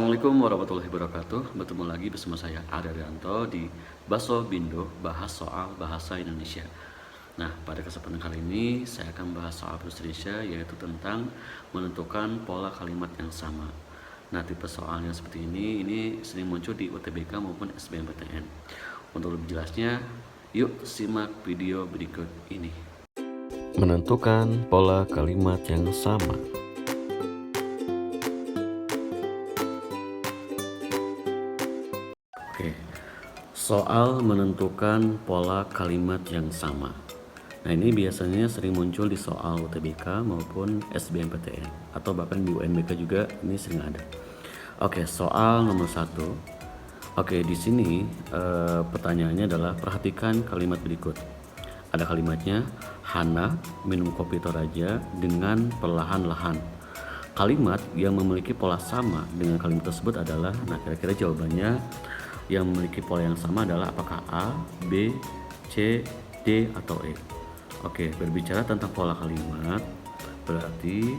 Assalamualaikum warahmatullahi wabarakatuh. Bertemu lagi bersama saya Arianto di Baso Bindo, bahas soal bahasa Indonesia. Nah, pada kesempatan kali ini saya akan bahas soal bahasa Indonesia, yaitu tentang menentukan pola kalimat yang sama. Nah, tipe soalnya seperti ini sering muncul di UTBK maupun SBMPTN. Untuk lebih jelasnya, yuk simak video berikut ini. Menentukan pola kalimat yang sama. Oke, soal menentukan pola kalimat yang sama. Nah, ini biasanya sering muncul di soal UTBK maupun SBMPTN atau bahkan di UNBK juga ini sering ada. Oke, soal nomor 1. Oke, di sini pertanyaannya adalah perhatikan kalimat berikut. Ada kalimatnya, Hana minum kopi Toraja dengan perlahan-lahan. Kalimat yang memiliki pola sama dengan kalimat tersebut adalah, nah kira-kira jawabannya yang memiliki pola yang sama adalah apakah A, B, C, D, atau E. Oke, berbicara tentang pola kalimat berarti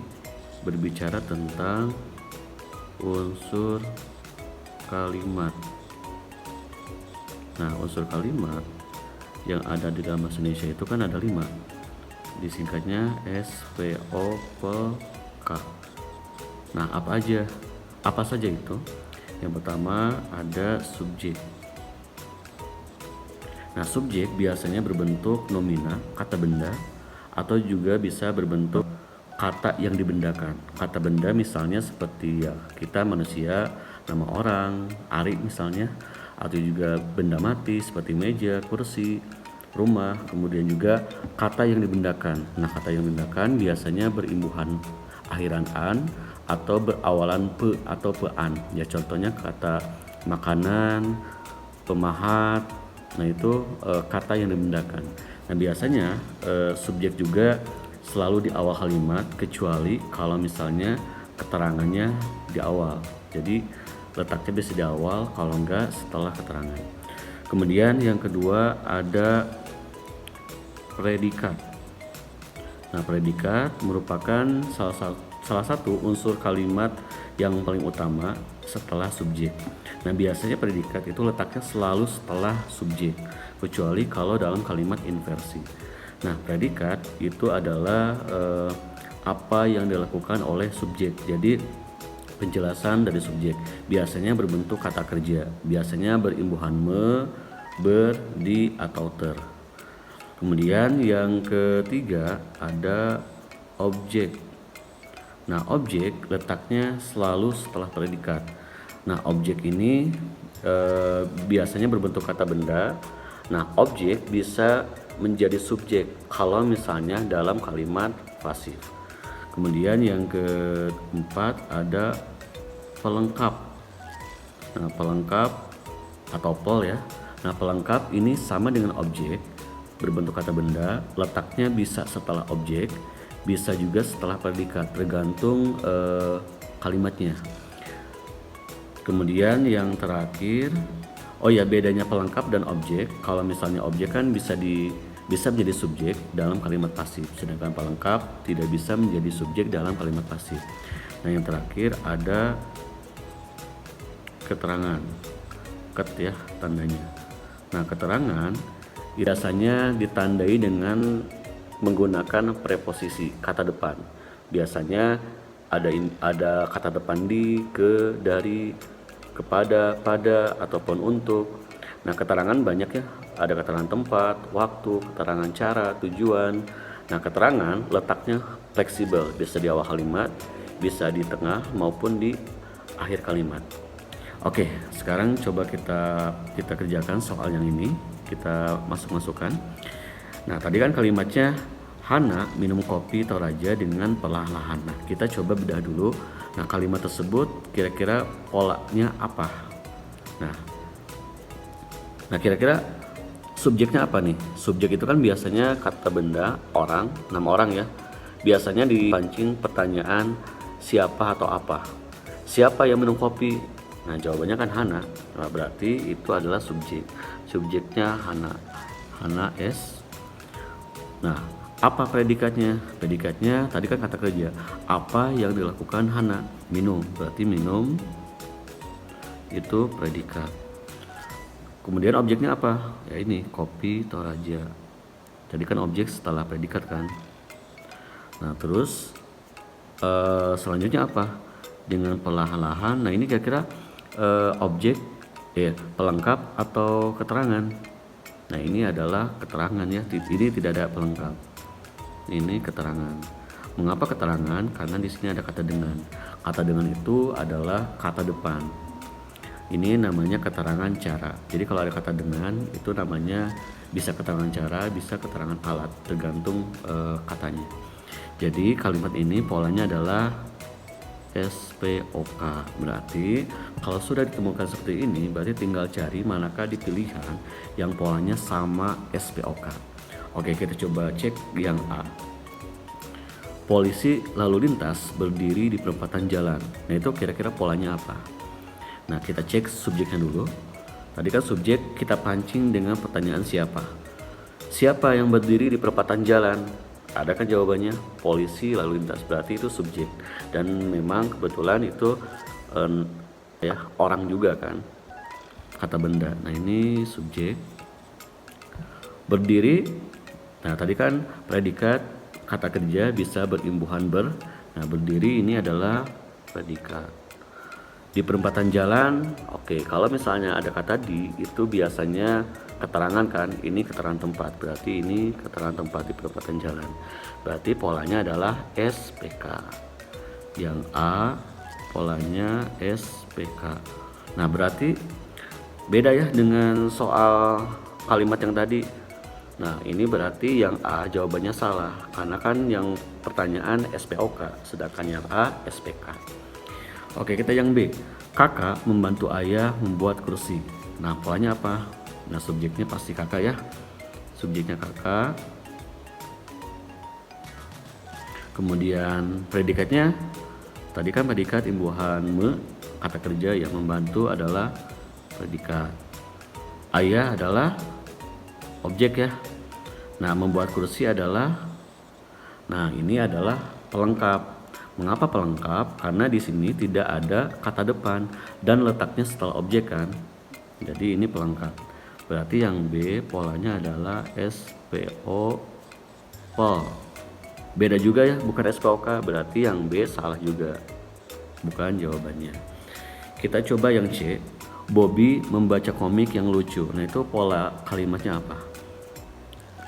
berbicara tentang unsur kalimat. Nah, unsur kalimat yang ada di dalam bahasa Indonesia itu kan ada 5. Disingkatnya SPOPK. Nah, apa saja itu? Yang pertama ada subjek. Nah, subjek biasanya berbentuk nomina, kata benda, atau juga bisa berbentuk kata yang dibendakan. Kata benda misalnya seperti ya kita manusia, nama orang, Ari misalnya, atau juga benda mati seperti meja, kursi, rumah. Kemudian juga kata yang dibendakan. Nah, kata yang dibendakan biasanya berimbuhan akhiran an atau berawalan pe atau pean. Ya, contohnya kata makanan, pemahat. Nah, itu kata yang dibendakan. Nah, biasanya subjek juga selalu di awal kalimat, kecuali kalau misalnya keterangannya di awal. Jadi letaknya bisa di awal, kalau enggak setelah keterangan. Kemudian yang kedua ada predikat. Nah, predikat merupakan salah satu unsur kalimat yang paling utama setelah subjek. Nah, biasanya predikat itu letaknya selalu setelah subjek, kecuali kalau dalam kalimat inversi. Nah, predikat itu adalah apa yang dilakukan oleh subjek. Jadi penjelasan dari subjek biasanya berbentuk kata kerja, biasanya berimbuhan me, ber, di, atau ter. Kemudian yang ketiga ada objek. Nah, objek letaknya selalu setelah predikat. Nah, objek ini biasanya berbentuk kata benda. Nah, objek bisa menjadi subjek kalau misalnya dalam kalimat pasif. Kemudian yang keempat ada pelengkap. Nah, pelengkap atau pel ya. Nah, pelengkap ini sama dengan objek, berbentuk kata benda, letaknya bisa setelah objek, bisa juga setelah predikat, tergantung kalimatnya. Kemudian yang terakhir, bedanya pelengkap dan objek. Kalau misalnya objek kan bisa menjadi subjek dalam kalimat pasif, sedangkan pelengkap tidak bisa menjadi subjek dalam kalimat pasif. Nah, yang terakhir ada keterangan, ya tandanya. Nah, keterangan biasanya ditandai dengan menggunakan preposisi kata depan. Biasanya ada kata depan di, ke, dari, kepada, pada, ataupun untuk. Nah, keterangan banyak ya. Ada keterangan tempat, waktu, keterangan cara, tujuan. Nah, keterangan letaknya fleksibel, bisa di awal kalimat, bisa di tengah maupun di akhir kalimat. Oke, sekarang coba kita kerjakan soal yang ini. Kita masukkan. Nah, tadi kan kalimatnya Hana minum kopi Toraja dengan perlahan-lahan. Nah, kita coba bedah dulu. Nah, kalimat tersebut kira-kira polanya apa? Nah, kira-kira subjeknya apa nih? Subjek itu kan biasanya kata benda, orang, nama orang ya. Biasanya dipancing pertanyaan siapa atau apa. Siapa yang minum kopi? Nah, jawabannya kan Hana. Nah, berarti itu adalah subjek. Subjeknya Hana. Hana S. Nah, apa predikatnya? Predikatnya tadi kan kata kerja. Apa yang dilakukan Hana? Minum. Berarti minum itu predikat. Kemudian objeknya apa? Ya ini, kopi Toraja. Jadi kan objek setelah predikat kan. Nah terus selanjutnya apa? Dengan perlahan-lahan. Nah ini kira-kira objek pelengkap atau keterangan. Nah ini adalah keterangan ya. Ini tidak ada pelengkap. Ini keterangan. Mengapa keterangan? Karena di sini ada kata dengan. Kata dengan itu adalah kata depan. Ini namanya keterangan cara. Jadi kalau ada kata dengan itu namanya bisa keterangan cara, bisa keterangan alat, tergantung katanya. Jadi kalimat ini polanya adalah SPOK. Berarti kalau sudah ditemukan seperti ini, berarti tinggal cari manakah di pilihan yang polanya sama SPOK. Oke, kita coba cek yang A. Polisi lalu lintas berdiri di perempatan jalan. Nah itu kira-kira polanya apa? Nah kita cek subjeknya dulu. Tadi kan subjek kita pancing dengan pertanyaan siapa. Siapa yang berdiri di perempatan jalan? Ada kan jawabannya? Polisi lalu lintas, berarti itu subjek. Dan memang kebetulan itu orang juga kan, kata benda. Nah ini subjek. Berdiri. Nah tadi kan predikat kata kerja bisa berimbuhan ber. Nah berdiri ini adalah predikat. Di perempatan jalan, oke, kalau misalnya ada kata di, itu biasanya keterangan kan, ini keterangan tempat, berarti ini keterangan tempat di perempatan jalan. Berarti polanya adalah SPK. Yang A polanya SPK. Nah berarti beda ya dengan soal kalimat yang tadi. Nah ini berarti yang A jawabannya salah, karena kan yang pertanyaan SPOK, sedangkan yang A SPK. Oke, kita yang B. Kakak membantu ayah membuat kursi. Nah polanya apa? Nah subjeknya pasti kakak ya. Subjeknya kakak. Kemudian predikatnya, tadi kan predikat imbuhan me, kata kerja yang membantu adalah predikat. Ayah adalah objek ya. Nah membuat kursi adalah, nah ini adalah pelengkap. Mengapa pelengkap? Karena di sini tidak ada kata depan dan letaknya setelah objek kan. Jadi ini pelengkap. Berarti yang B polanya adalah SPO pol. Beda juga ya, bukan SPOK. Berarti yang B salah juga. Bukan jawabannya. Kita coba yang C. Bobby membaca komik yang lucu. Nah itu pola kalimatnya apa?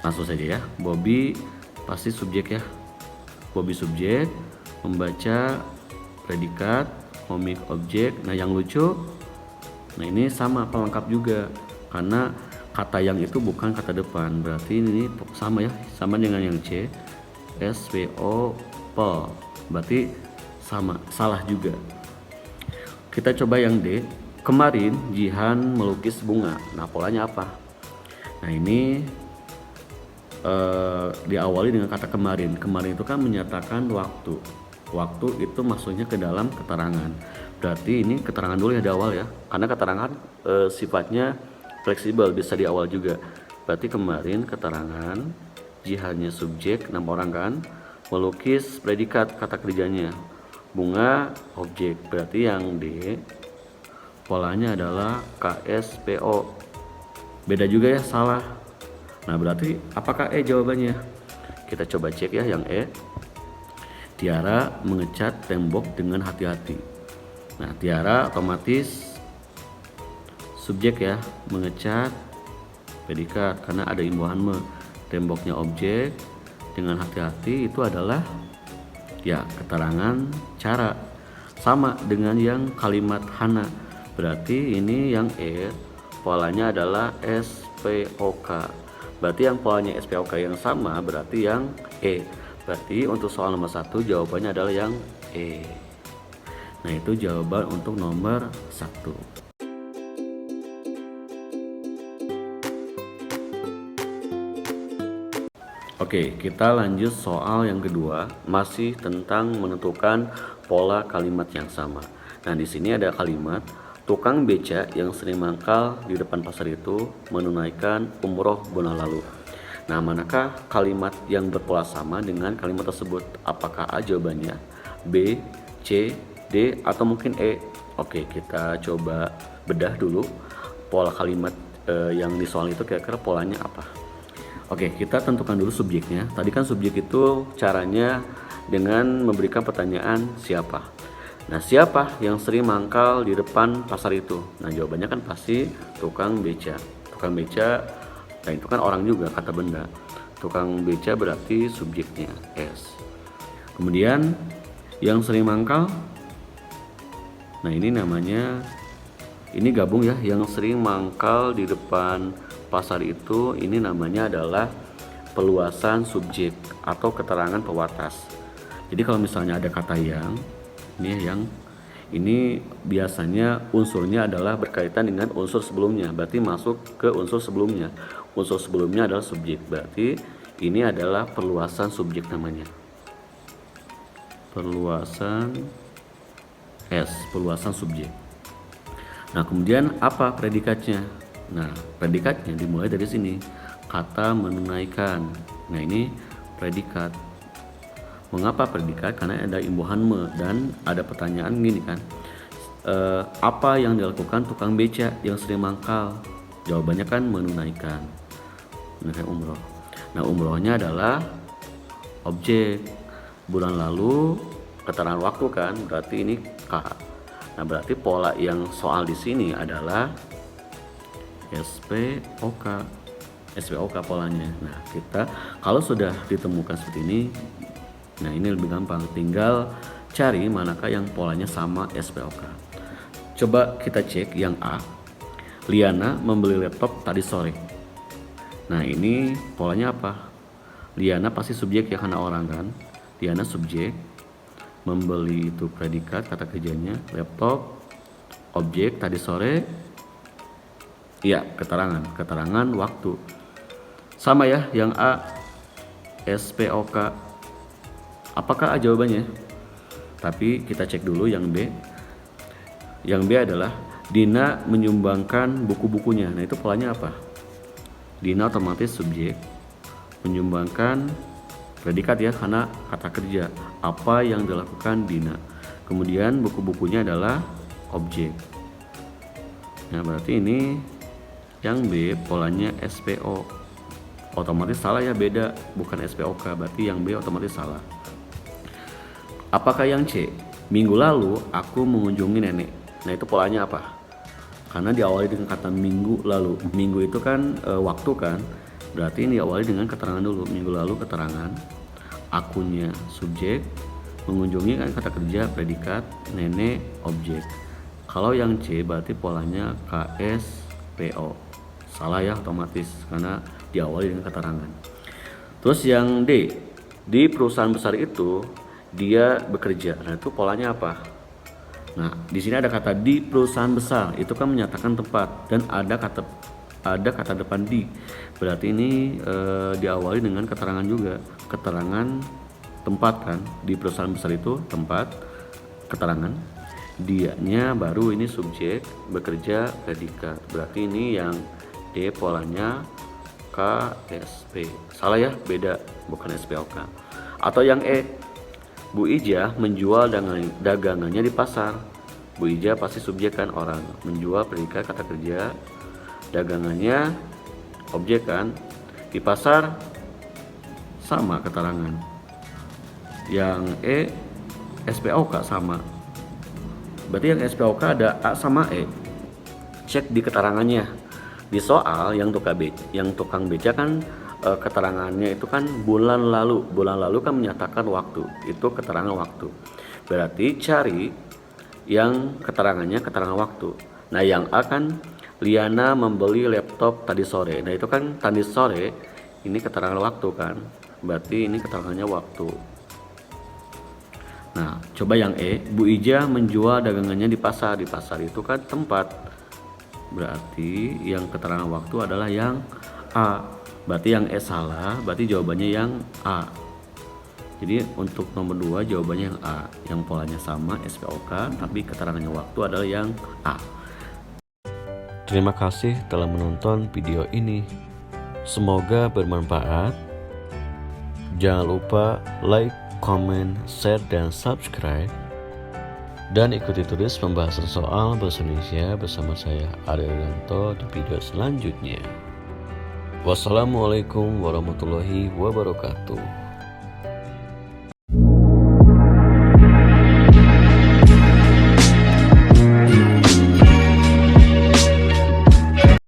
Langsung saja ya. Bobby pasti subjek ya. Bobby subjek, membaca predikat, komik objek. Nah yang lucu, nah ini sama pelengkap juga, karena kata yang itu bukan kata depan, berarti ini sama ya, sama dengan yang C, SPO pol, berarti sama, salah juga. Kita coba yang D. Kemarin Jihan melukis bunga. Nah polanya apa? Nah ini diawali dengan kata kemarin. Kemarin itu kan menyatakan waktu. Waktu itu maksudnya ke dalam keterangan. Berarti ini keterangan dulu ya di awal ya. Karena keterangan sifatnya fleksibel, bisa di awal juga. Berarti kemarin keterangan, Jihannya subjek, 6 orang kan. Melukis predikat kata kerjanya. Bunga objek. Berarti yang D polanya adalah KSPO. Beda juga ya, salah. Nah berarti apakah E jawabannya? Kita coba cek ya yang E. Tiara mengecat tembok dengan hati-hati. Nah Tiara otomatis subjek ya, mengecat predikat karena ada imbuhan me. Temboknya objek, dengan hati-hati itu adalah ya keterangan cara. Sama dengan yang kalimat Hana. Berarti ini yang E polanya adalah SPOK. Berarti yang polanya SPOK yang sama berarti yang E. Berarti untuk soal nomor 1 jawabannya adalah yang E. Nah itu jawaban untuk nomor 1. Oke, kita lanjut soal yang kedua, masih tentang menentukan pola kalimat yang sama. Nah di sini ada kalimat tukang beca yang sering mangkal di depan pasar itu menunaikan umroh bulan lalu. Nah, manakah kalimat yang berpola sama dengan kalimat tersebut? Apakah A jawabannya, B, C, D, atau mungkin E? Oke, kita coba bedah dulu pola kalimat yang di soal itu kira-kira polanya apa. Oke, kita tentukan dulu subjeknya. Tadi kan subjek itu caranya dengan memberikan pertanyaan siapa. Nah, siapa yang sering mangkal di depan pasar itu? Nah, jawabannya kan pasti tukang beca. Tukang beca, nah itu kan orang juga, kata benda. Tukang beca berarti subjeknya S. Kemudian yang sering mangkal, nah ini namanya, ini gabung ya, yang sering mangkal di depan pasar itu, ini namanya adalah peluasan subjek atau keterangan pewatas. Jadi kalau misalnya ada kata yang, ini biasanya unsurnya adalah berkaitan dengan unsur sebelumnya, berarti masuk ke unsur sebelumnya. Unsur sebelumnya adalah subjek, berarti ini adalah perluasan subjek namanya. Perluasan S, perluasan subjek. Nah, kemudian apa predikatnya? Nah, predikatnya dimulai dari sini, kata menunaikan. Nah, ini predikat. Mengapa predikat? Karena ada imbuhan me dan ada pertanyaan gini kan, apa yang dilakukan tukang beca yang sering mangkal? Jawabannya kan menunaikan umroh. Nah, umrohnya adalah objek. Bulan lalu, keterangan waktu kan, berarti ini K. Nah, berarti pola yang soal di sini adalah SPOK. SPOK polanya. Nah, kita kalau sudah ditemukan seperti ini, nah ini lebih gampang, tinggal cari manakah yang polanya sama SPOK. Coba kita cek yang A. Liana membeli laptop tadi sore. Nah, ini polanya apa? Liana pasti subjek ya, karena orang kan. Liana subjek, membeli itu predikat, kata kerjanya, laptop objek tadi sore, iya keterangan waktu. Sama ya yang A, SPOK. Apakah A jawabannya? Tapi kita cek dulu yang B. Yang B adalah Dina menyumbangkan buku-bukunya. Nah, itu polanya apa? Dina otomatis subjek, menyumbangkan predikat ya, karena kata kerja, apa yang dilakukan Dina. Kemudian buku-bukunya adalah objek. Nah, berarti ini yang B polanya SPO. Otomatis salah ya, beda, bukan SPOK, berarti yang B otomatis salah. Apakah yang C? Minggu lalu aku mengunjungi nenek. Nah, itu polanya apa? Karena diawali dengan kata minggu lalu. Minggu itu kan waktu kan, berarti ini diawali dengan keterangan dulu. Minggu lalu keterangan, akunya subjek, mengunjungi kan kata kerja, predikat, nenek objek. Kalau yang C berarti polanya KSPO. Salah ya otomatis, karena diawali dengan keterangan. Terus yang D, di perusahaan besar itu dia bekerja. Nah, itu polanya apa? Nah, di sini ada kata di perusahaan besar, itu kan menyatakan tempat, dan ada kata depan di. Berarti ini diawali dengan keterangan juga, keterangan tempat kan, di perusahaan besar itu tempat, keterangan. Dianya baru ini subjek, bekerja predikat. Berarti ini yang D polanya KSP. Salah ya, beda, bukan SPOK. Atau yang E, Bu Ija menjual dagangannya di pasar. Bu Ija pasti subjek kan, orang, menjual predikat kata kerja, dagangannya objek kan, di pasar sama keterangan. Yang E SPOK sama. Berarti yang SPOK ada A sama E. Cek di keterangannya. Di soal yang tukang beca kan keterangannya itu kan bulan lalu. Bulan lalu kan menyatakan waktu. Itu keterangan waktu. Berarti cari yang keterangannya keterangan waktu. Nah, yang A kan Liana membeli laptop tadi sore. Nah, itu kan tadi sore, ini keterangan waktu kan. Berarti ini keterangannya waktu. Nah, coba yang E, Bu Ija menjual dagangannya di pasar. Di pasar itu kan tempat. Berarti yang keterangan waktu adalah yang A. Berarti yang E salah, berarti jawabannya yang A. Jadi untuk nomor 2 jawabannya yang A, yang polanya sama SPOK, tapi keterangannya waktu adalah yang A. Terima kasih telah menonton video ini. Semoga bermanfaat. Jangan lupa like, comment, share, dan subscribe. Dan ikuti terus pembahasan soal bahasa Indonesia bersama saya Arianto di video selanjutnya. Wassalamualaikum warahmatullahi wabarakatuh.